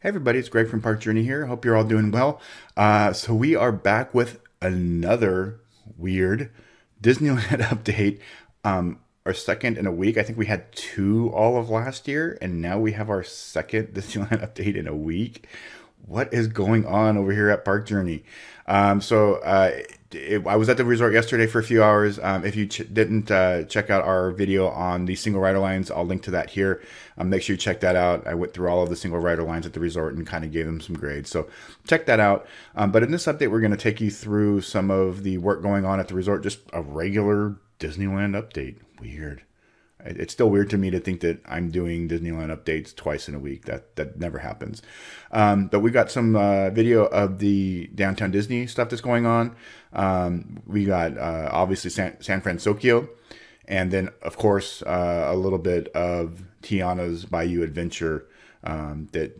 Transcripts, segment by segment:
Hey everybody, it's Greg from Park Journey here. Hope you're all doing well. So we are back with another weird Disneyland update. Our second in a week. I think we had two all of last year, and now we have our second Disneyland update in a week. What is going on over here at Park Journey? I was at the resort yesterday for a few hours. If you didn't check out our video on the single rider lines, I'll link to that here. Make sure you check that out. I went through all of the single rider lines at the resort and kind of gave them some grades. So check that out. But in this update, we're going to take you through some of the work going on at the resort, just a regular Disneyland update. Weird. It's still weird to me to think that I'm doing Disneyland updates twice in a week. That never happens. But we got some video of the Downtown Disney stuff that's going on. We got obviously San Fransokyo, and then of course a little bit of Tiana's Bayou adventure that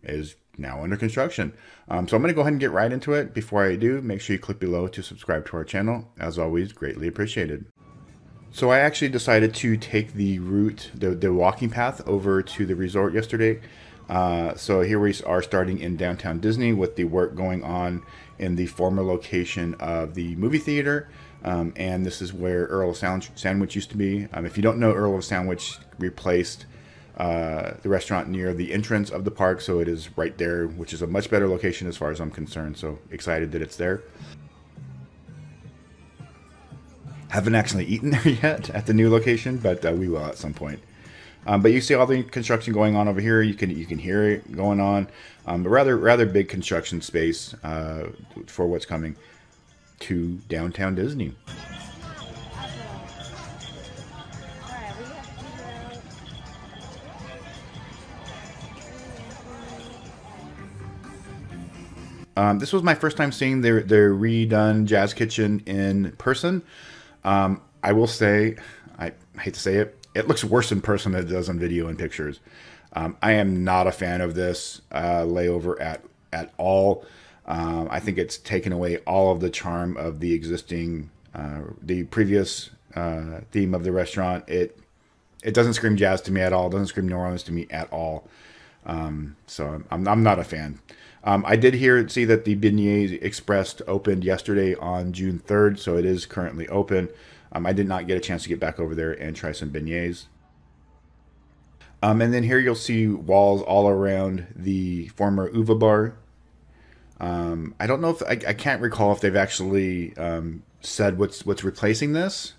is now under construction. So I'm going to go ahead and get right into it. Before I do, make sure you click below to subscribe to our channel. As always, greatly appreciated. So I actually decided to take the route, the walking path over to the resort yesterday. So here we are starting in downtown Disney with the work going on in the former location of the movie theater. And this is where Earl of Sandwich used to be. If you don't know, Earl of Sandwich replaced the restaurant near the entrance of the park. So it is right there, which is a much better location as far as I'm concerned. So excited that it's there. Haven't actually eaten there yet at the new location, but we will at some point. But you see all the construction going on over here. You can hear it going on. But rather big construction space for what's coming to downtown Disney. This was my first time seeing their redone Jazz Kitchen in person. I will say, I hate to say it, it looks worse in person than it does on video and pictures. I am not a fan of this layover at all. I think it's taken away all of the charm of the existing, the previous theme of the restaurant. It doesn't scream jazz to me at all. It doesn't scream New Orleans to me at all. So I'm not a fan. I did see that the Beignets Express opened yesterday on June 3rd, so it is currently open. I did not get a chance to get back over there and try some beignets. And then here you'll see walls all around the former Uva bar. I don't know if I can't recall if they've actually said what's replacing this.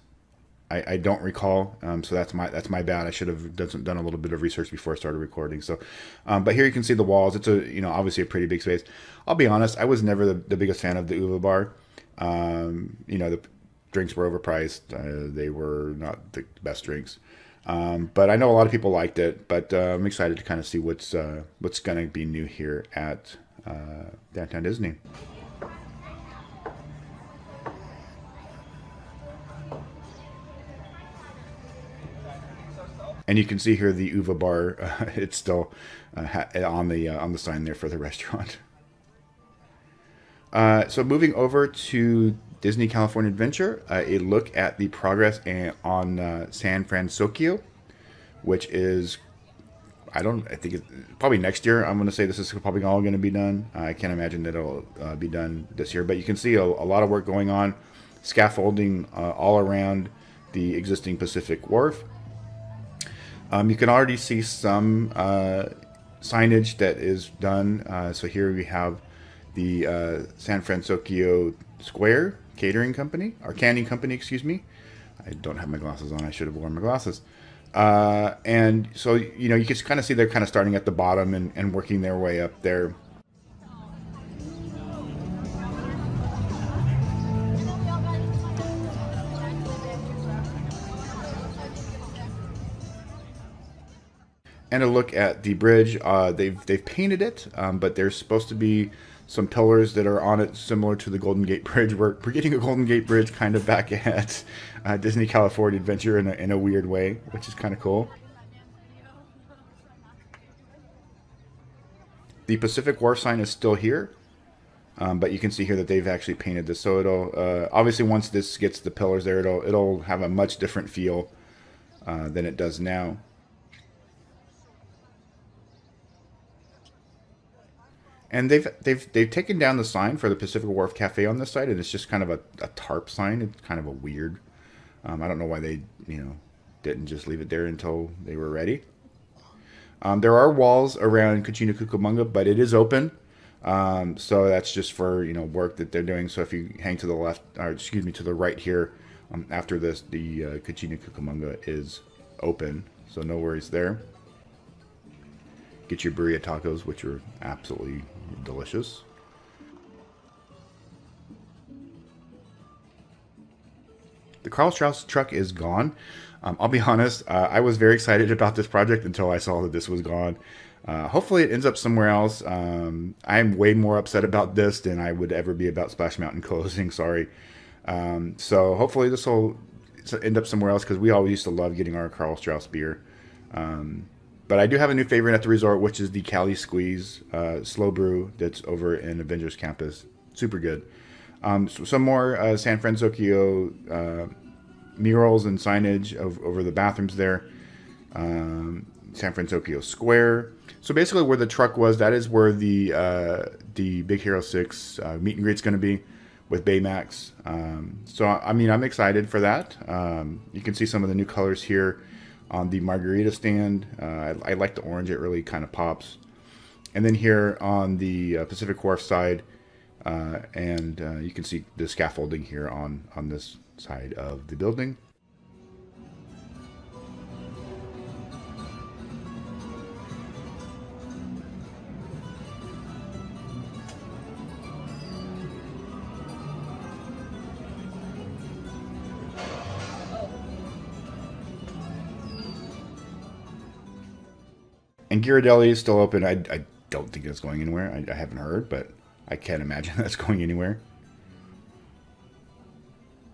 I don't recall, so that's my bad. I should have done a little bit of research before I started recording. So, but here you can see the walls. It's obviously a pretty big space. I'll be honest, I was never the biggest fan of the Uva bar. The drinks were overpriced. They were not the best drinks. But I know a lot of people liked it. But I'm excited to kind of see what's going to be new here at Downtown Disney. And you can see here the Uva bar. It's still on the sign there for the restaurant. So moving over to Disney California Adventure, a look at the progress on San Fransokyo, which is I think it's probably next year. I'm going to say this is probably all going to be done. I can't imagine that it'll be done this year, but you can see a lot of work going on, scaffolding all around the existing Pacific Wharf. You can already see some signage that is done. So here we have the San Fransokyo Square Catering Company, or Canning Company, excuse me. I don't have my glasses on. I should have worn my glasses. And so, you can kind of see they're kind of starting at the bottom and working their way up there. And a look at the bridge. They've painted it, but there's supposed to be some pillars that are on it similar to the Golden Gate Bridge. We're getting a Golden Gate Bridge kind of back at Disney California Adventure in a weird way, which is kind of cool. The Pacific Wharf sign is still here, but you can see here that they've actually painted this. So it'll obviously, once this gets the pillars there, it'll have a much different feel than it does now. And they've taken down the sign for the Pacific Wharf Cafe on this side, and it's just kind of a tarp sign. It's kind of a weird. I don't know why they didn't just leave it there until they were ready. There are walls around Kuchina Cucamonga, but it is open. So that's just for work that they're doing. So if you hang to the left, or excuse me, to the right here, after this, the Kuchina Cucamonga is open. So no worries there. Get your burrito tacos, which are absolutely delicious. The Carl Strauss truck is gone. I'll be honest, I was very excited about this project until I saw that this was gone. Hopefully it ends up somewhere else. I'm way more upset about this than I would ever be about Splash Mountain closing, sorry. So hopefully this will end up somewhere else, because we always used to love getting our Carl Strauss beer. But I do have a new favorite at the resort, which is the Cali Squeeze slow brew that's over in Avengers Campus. Super good. So some more San Fransokyo murals and signage over the bathrooms there. San Fransokyo Square. So basically where the truck was, that is where the Big Hero 6 meet and greet's going to be with Baymax. So, I mean, I'm excited for that. You can see some of the new colors here on the margarita stand. I like the orange. It really kind of pops. And then here on the Pacific Wharf side, you can see the scaffolding here on this side of the building. And Ghirardelli is still open. I don't think it's going anywhere. I haven't heard, but I can't imagine that's going anywhere.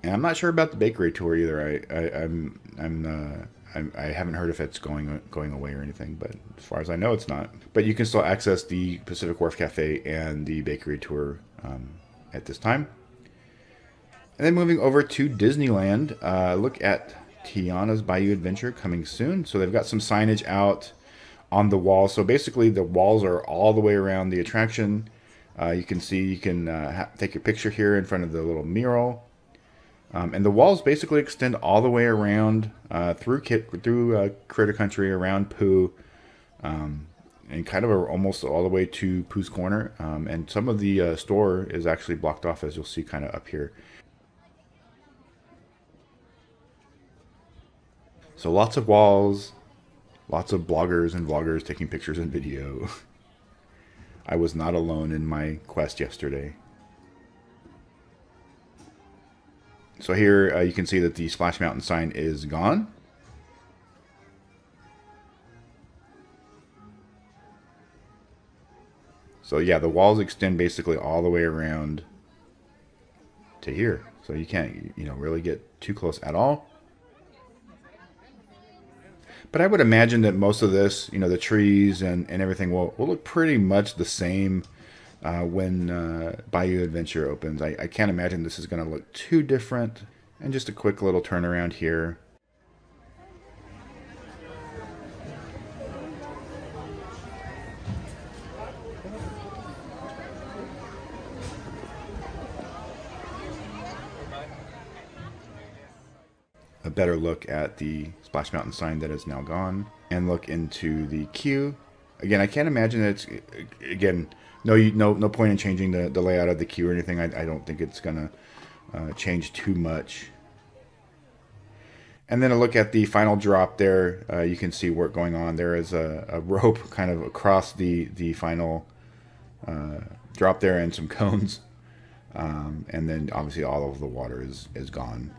And I'm not sure about the bakery tour either. I haven't heard if it's going away or anything, but as far as I know, it's not. But you can still access the Pacific Wharf Cafe and the bakery tour at this time. And then moving over to Disneyland, look at Tiana's Bayou Adventure coming soon. So they've got some signage out on the wall. So basically the walls are all the way around the attraction. You can see, you can take your picture here in front of the little mural. And the walls basically extend all the way around through Critter Country, around Pooh, and kind of almost all the way to Pooh's Corner. And some of the store is actually blocked off, as you'll see kind of up here. So lots of walls, lots of bloggers and vloggers taking pictures and video. I was not alone in my quest yesterday. So here you can see that the Splash Mountain sign is gone. So yeah, the walls extend basically all the way around to here. So you can't, really get too close at all. But I would imagine that most of this, the trees and everything will look pretty much the same when Bayou Adventure opens. I can't imagine this is going to look too different. And just a quick little turnaround here. A better look at the Splash Mountain sign that is now gone, and look into the queue. Again, I can't imagine that it's, again, no point in changing the layout of the queue or anything. I don't think it's gonna change too much. And then a look at the final drop there. You can see work going on. There is a rope kind of across the final drop there, and some cones. And then obviously all of the water is gone.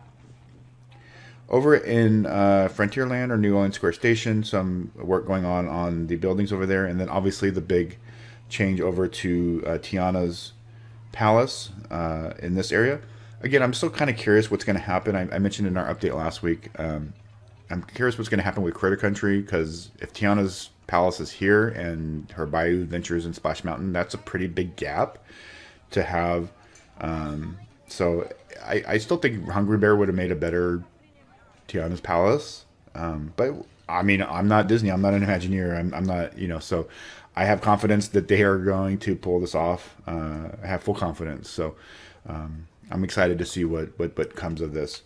Over in Frontierland, or New Orleans Square Station, some work going on the buildings over there. And then obviously the big change over to Tiana's Palace in this area. Again, I'm still kind of curious what's going to happen. I mentioned in our update last week, I'm curious what's going to happen with Critter Country, because if Tiana's Palace is here and her Bayou Adventures in Splash Mountain, that's a pretty big gap to have. So I still think Hungry Bear would have made a better Tiana's Palace. But I mean, I'm not Disney. I'm not an Imagineer. I'm not, so I have confidence that they are going to pull this off. I have full confidence. So I'm excited to see what comes of this.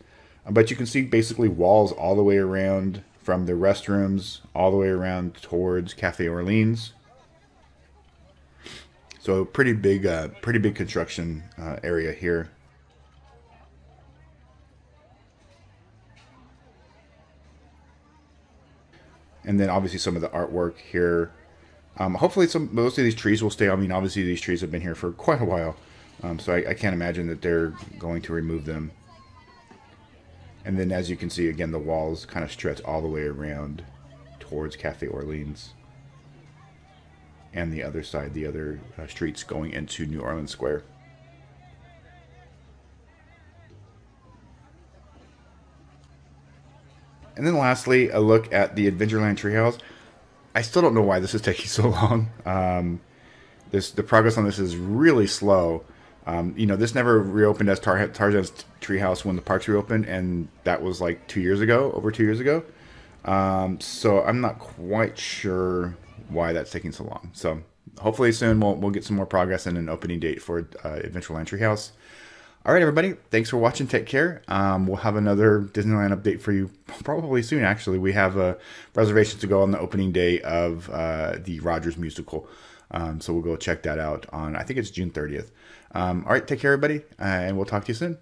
But you can see basically walls all the way around, from the restrooms all the way around towards Cafe Orleans. So pretty big construction area here. And then obviously some of the artwork here. Hopefully most of these trees will stay. I mean, obviously these trees have been here for quite a while. So I can't imagine that they're going to remove them. And then as you can see, again, the walls kind of stretch all the way around towards Cafe Orleans. And the other side, the other streets going into New Orleans Square. And then lastly, a look at the Adventureland Treehouse. I still don't know why this is taking so long. The progress on this is really slow. You know, this never reopened as Tarzan's Treehouse when the parks reopened, and that was like 2 years ago, over 2 years ago. So I'm not quite sure why that's taking so long. So hopefully soon we'll get some more progress and an opening date for Adventureland Treehouse. All right, everybody. Thanks for watching. Take care. We'll have another Disneyland update for you probably soon, actually. We have a reservation to go on the opening day of the Rogers musical. So we'll go check that out on, I think it's June 30th. All right, take care, everybody, and we'll talk to you soon.